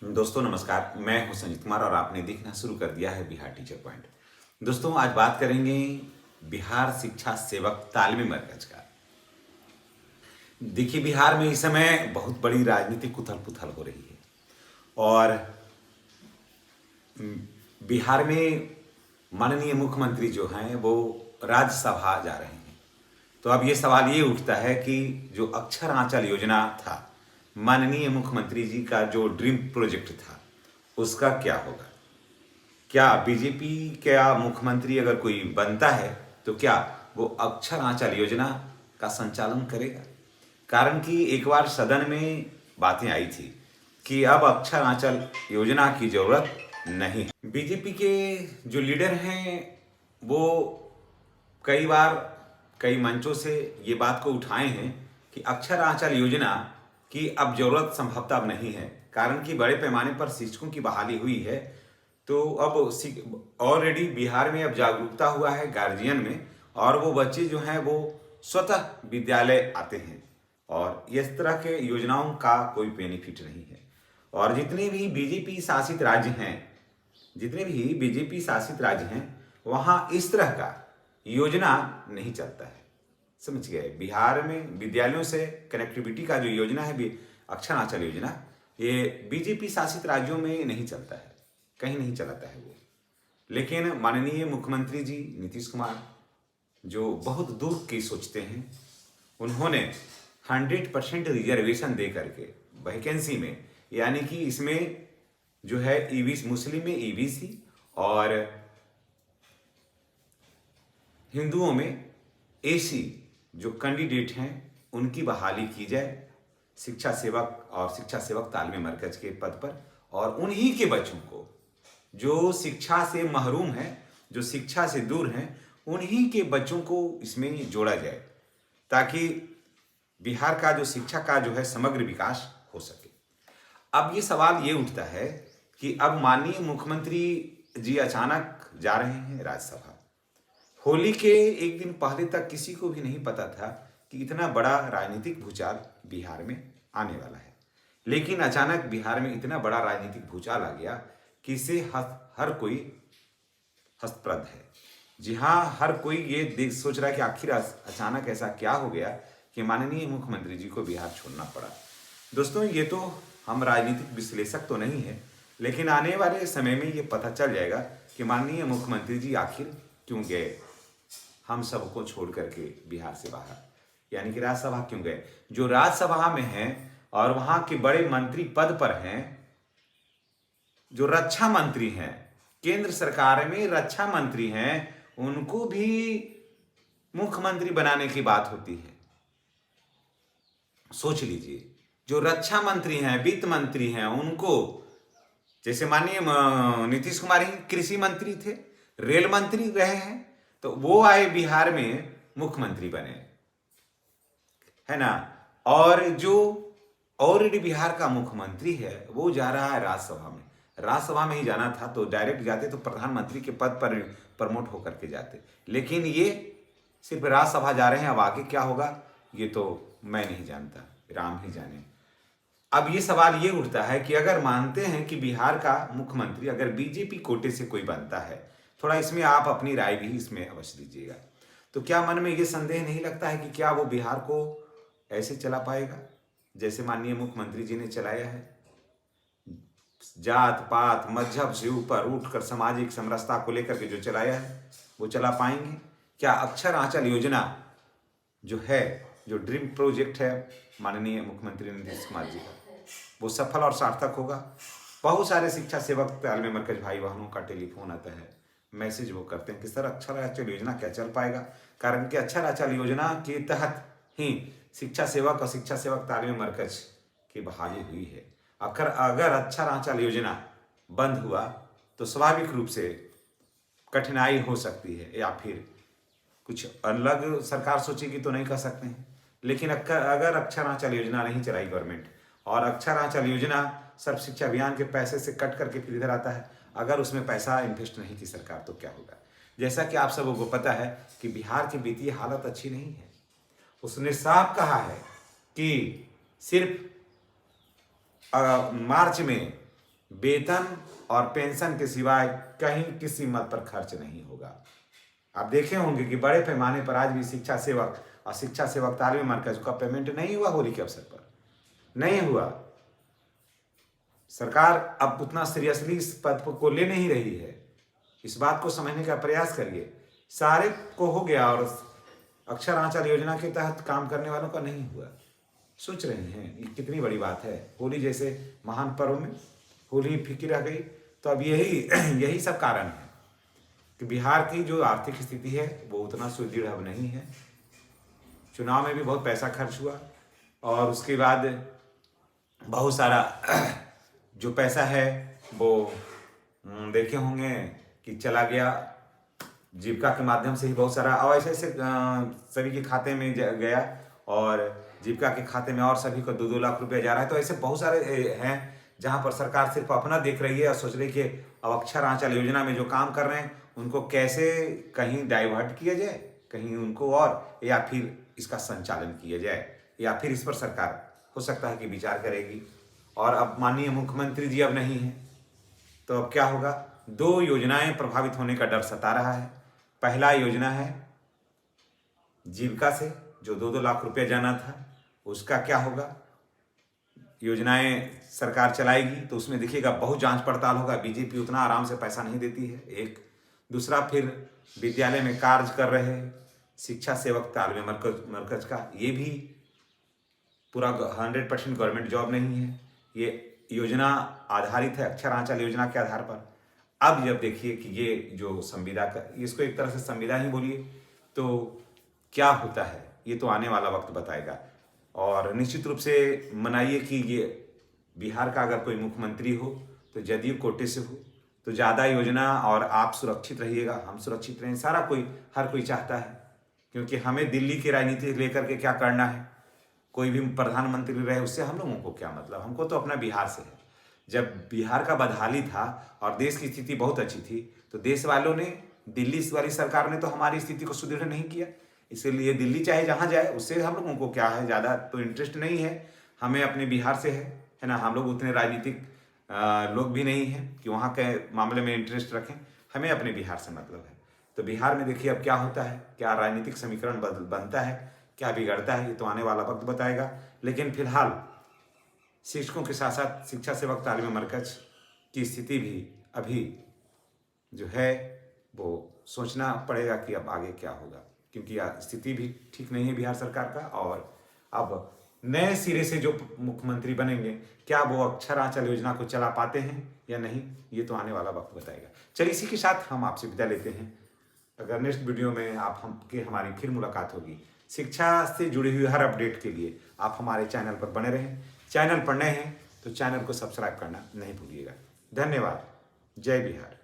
दोस्तों नमस्कार, मैं हूं संजीत कुमार और आपने देखना शुरू कर दिया है बिहार टीचर पॉइंट। दोस्तों आज बात करेंगे बिहार शिक्षा सेवक तालमी मरकज का। देखिए, बिहार में इस समय बहुत बड़ी राजनीतिक उथल पुथल हो रही है और बिहार में माननीय मुख्यमंत्री जो हैं वो राज्यसभा जा रहे हैं। तो अब ये सवाल ये उठता है कि जो अक्षर आंचल योजना था, माननीय मुख्यमंत्री जी का जो ड्रीम प्रोजेक्ट था, उसका क्या होगा। क्या बीजेपी का मुख्यमंत्री अगर कोई बनता है तो क्या वो अक्षर आंचल योजना का संचालन करेगा। कारण कि एक बार सदन में बातें आई थी कि अब अक्षर आंचल योजना की जरूरत नहीं है। बीजेपी के जो लीडर हैं वो कई बार कई मंचों से ये बात को उठाए हैं कि अक्षर आंचल योजना की अब जरूरत संभवतः अब नहीं है। कारण कि बड़े पैमाने पर शिक्षकों की बहाली हुई है। तो अब ऑलरेडी बिहार में अब जागरूकता हुआ है गार्जियन में, और वो बच्चे जो हैं वो स्वतः विद्यालय आते हैं और इस तरह के योजनाओं का कोई बेनिफिट नहीं है। और जितने भी बीजेपी शासित राज्य हैं वहाँ इस तरह का योजना नहीं चलता है। समझ गए। बिहार में विद्यालयों से कनेक्टिविटी का जो योजना है, अक्षर आंचल योजना, ये बीजेपी शासित राज्यों में नहीं चलता है, कहीं नहीं चलाता है वो। लेकिन माननीय मुख्यमंत्री जी नीतीश कुमार जो बहुत दूर की सोचते हैं, उन्होंने 100% रिजर्वेशन दे करके वैकेंसी में, यानी कि इसमें जो है ईबीसी, मुस्लिम में ईबीसी और हिंदुओं में एसी जो कैंडिडेट हैं उनकी बहाली की जाए शिक्षा सेवक और शिक्षा सेवक तालमी मरकज के पद पर। और उन्हीं के बच्चों को जो शिक्षा से महरूम हैं, जो शिक्षा से दूर हैं, उन्हीं के बच्चों को इसमें जोड़ा जाए ताकि बिहार का जो शिक्षा का जो है समग्र विकास हो सके। अब ये सवाल ये उठता है कि अब माननीय मुख्यमंत्री जी अचानक जा रहे हैं राज्यसभा। होली के एक दिन पहले तक किसी को भी नहीं पता था कि इतना बड़ा राजनीतिक भूचाल बिहार में आने वाला है। लेकिन अचानक बिहार में इतना बड़ा राजनीतिक भूचाल आ गया कि इससे हर कोई हतप्रभ है। जी हाँ, हर कोई ये देख सोच रहा है कि आखिर अचानक ऐसा क्या हो गया कि माननीय मुख्यमंत्री जी को बिहार छोड़ना पड़ा। दोस्तों, ये तो हम राजनीतिक विश्लेषक तो नहीं है, लेकिन आने वाले समय में ये पता चल जाएगा कि माननीय मुख्यमंत्री जी आखिर क्यों गए हम सबको छोड़ करके बिहार से बाहर, यानी कि राज्यसभा क्यों गए। जो राज्यसभा में हैं और वहां के बड़े मंत्री पद पर हैं, जो रक्षा मंत्री हैं, केंद्र सरकार में रक्षा मंत्री हैं, उनको भी मुख्यमंत्री बनाने की बात होती है। सोच लीजिए, जो रक्षा मंत्री हैं, वित्त मंत्री हैं, उनको, जैसे माननीय नीतीश कुमार ही कृषि मंत्री थे, रेल मंत्री रहे हैं, तो वो आए बिहार में मुख्यमंत्री बने, है ना। और जो ऑलरेडी बिहार का मुख्यमंत्री है वो जा रहा है राज्यसभा में। राज्यसभा में ही जाना था तो डायरेक्ट जाते तो प्रधानमंत्री के पद पर प्रमोट होकर के जाते, लेकिन ये सिर्फ राज्यसभा जा रहे हैं। अब आगे क्या होगा ये तो मैं नहीं जानता, राम ही जाने। अब ये सवाल ये उठता है कि अगर मानते हैं कि बिहार का मुख्यमंत्री अगर बीजेपी कोटे से कोई बनता है, थोड़ा इसमें आप अपनी राय भी इसमें अवश्य दीजिएगा, तो क्या मन में ये संदेह नहीं लगता है कि क्या वो बिहार को ऐसे चला पाएगा जैसे माननीय मुख्यमंत्री जी ने चलाया है। जात पात मजहब से ऊपर उठकर सामाजिक समरसता को लेकर के जो चलाया है वो चला पाएंगे क्या। अक्षर आंचल योजना जो है, जो ड्रीम प्रोजेक्ट है माननीय मुख्यमंत्री नीतीश कुमार जी का, वो सफल और सार्थक होगा। बहुत सारे शिक्षा सेवक तालमी मरकज भाई बहनों का टेलीफोन आता है, मैसेज वो करते हैं कि सर अक्षर आंचल योजना क्या चल पाएगा। कारण कि अक्षर आंचल योजना के तहत ही शिक्षा सेवक और शिक्षा सेवक तालीमी मरकज की बहाली हुई है। अगर अक्षर आंचल योजना बंद हुआ तो स्वाभाविक रूप से कठिनाई हो सकती है, या फिर कुछ अलग सरकार सोचेगी तो नहीं कर सकते हैं। लेकिन अगर अक्षर आंचल योजना नहीं चलाई गवर्नमेंट, और अक्षर आंचल योजना सर्व शिक्षा अभियान के पैसे से कट करके फिर इधर आता है, अगर उसमें पैसा इन्वेस्ट नहीं की सरकार तो क्या होगा। जैसा कि आप सबको पता है कि बिहार की वित्तीय हालत अच्छी नहीं है। उसने साफ कहा है कि सिर्फ मार्च में वेतन और पेंशन के सिवाय कहीं किसी मद पर खर्च नहीं होगा। आप देखे होंगे कि बड़े पैमाने पर आज भी शिक्षा सेवक और शिक्षा सेवक तालीमी मरकज का पेमेंट नहीं हुआ होली के अवसर पर, नहीं हुआ। सरकार अब उतना सीरियसली इस पद को ले नहीं रही है। इस बात को समझने का प्रयास करिए। सारे को हो गया और अक्षर आंचल योजना के तहत काम करने वालों का नहीं हुआ। सोच रहे हैं ये कितनी बड़ी बात है। होली जैसे महान पर्व में होली फीकी रह गई। तो अब यही सब कारण है कि बिहार की जो आर्थिक स्थिति है वो उतना सुदृढ़ अब नहीं है। चुनाव में भी बहुत पैसा खर्च हुआ और उसके बाद बहुत सारा जो पैसा है वो देखे होंगे कि चला गया जीविका के माध्यम से ही। बहुत सारा और ऐसे सभी के खाते में गया और जीविका के खाते में और सभी को 2-2 लाख रुपया जा रहा है। तो ऐसे बहुत सारे हैं जहां पर सरकार सिर्फ अपना देख रही है और सोच रही है कि अब अक्षर आंचल योजना में जो काम कर रहे हैं उनको कैसे कहीं डाइवर्ट किया जाए, कहीं उनको और या फिर इसका संचालन किया जाए, या फिर इस पर सरकार हो सकता है कि विचार करेगी। और अब माननीय मुख्यमंत्री जी अब नहीं है तो अब क्या होगा। 2 योजनाएं प्रभावित होने का डर सता रहा है। पहला योजना है जीविका से जो 2-2 लाख रुपया जाना था, उसका क्या होगा। योजनाएं सरकार चलाएगी तो उसमें देखिएगा बहुत जांच पड़ताल होगा। बीजेपी उतना आराम से पैसा नहीं देती है। एक दूसरा फिर विद्यालय में कार्य कर रहे शिक्षा सेवक तालीमी मरकज का ये भी पूरा 100% गवर्नमेंट जॉब नहीं है। ये योजना आधारित है अक्षर आंचल योजना के आधार पर। अब जब देखिए कि ये जो संविदा का, इसको एक तरह से संविदा ही बोलिए, तो क्या होता है ये तो आने वाला वक्त बताएगा। और निश्चित रूप से मनाइए कि ये बिहार का अगर कोई मुख्यमंत्री हो तो जदयू कोटे से हो तो ज़्यादा योजना और आप सुरक्षित रहिएगा, हम सुरक्षित रहें। सारा कोई हर कोई चाहता है, क्योंकि हमें दिल्ली की राजनीति लेकर के क्या करना है। कोई भी प्रधानमंत्री रहे उससे हम लोगों को क्या मतलब, हमको तो अपना बिहार से है। जब बिहार का बदहाली था और देश की स्थिति बहुत अच्छी थी तो देश वालों ने, दिल्ली वाली सरकार ने तो हमारी स्थिति को सुदृढ़ नहीं किया। इसीलिए दिल्ली चाहे जहाँ जाए उससे हम लोगों को क्या है, ज़्यादा तो इंटरेस्ट नहीं है। हमें अपने बिहार से है ना। हम लोग उतने राजनीतिक लोग भी नहीं हैं कि वहाँ के मामले में इंटरेस्ट रखें। हमें अपने बिहार से मतलब है। तो बिहार में देखिए अब क्या होता है, क्या राजनीतिक समीकरण बनता है, क्या बिगड़ता है, ये तो आने वाला वक्त बताएगा। लेकिन फिलहाल शिक्षकों के साथ साथ शिक्षा सेवक तालीमी मरकज की स्थिति भी अभी जो है वो सोचना पड़ेगा कि अब आगे क्या होगा, क्योंकि स्थिति भी ठीक नहीं है बिहार सरकार का। और अब नए सिरे से जो मुख्यमंत्री बनेंगे क्या वो अक्षर आंचल योजना को चला पाते हैं या नहीं, ये तो आने वाला वक्त बताएगा। चलिए इसी के साथ हम आपसे विदा लेते हैं। अगर नेक्स्ट वीडियो में हमारी फिर मुलाकात होगी। शिक्षा से जुड़ी हुई हर अपडेट के लिए आप हमारे चैनल पर बने रहें। चैनल पर नए हैं तो चैनल को सब्सक्राइब करना नहीं भूलिएगा। धन्यवाद। जय बिहार।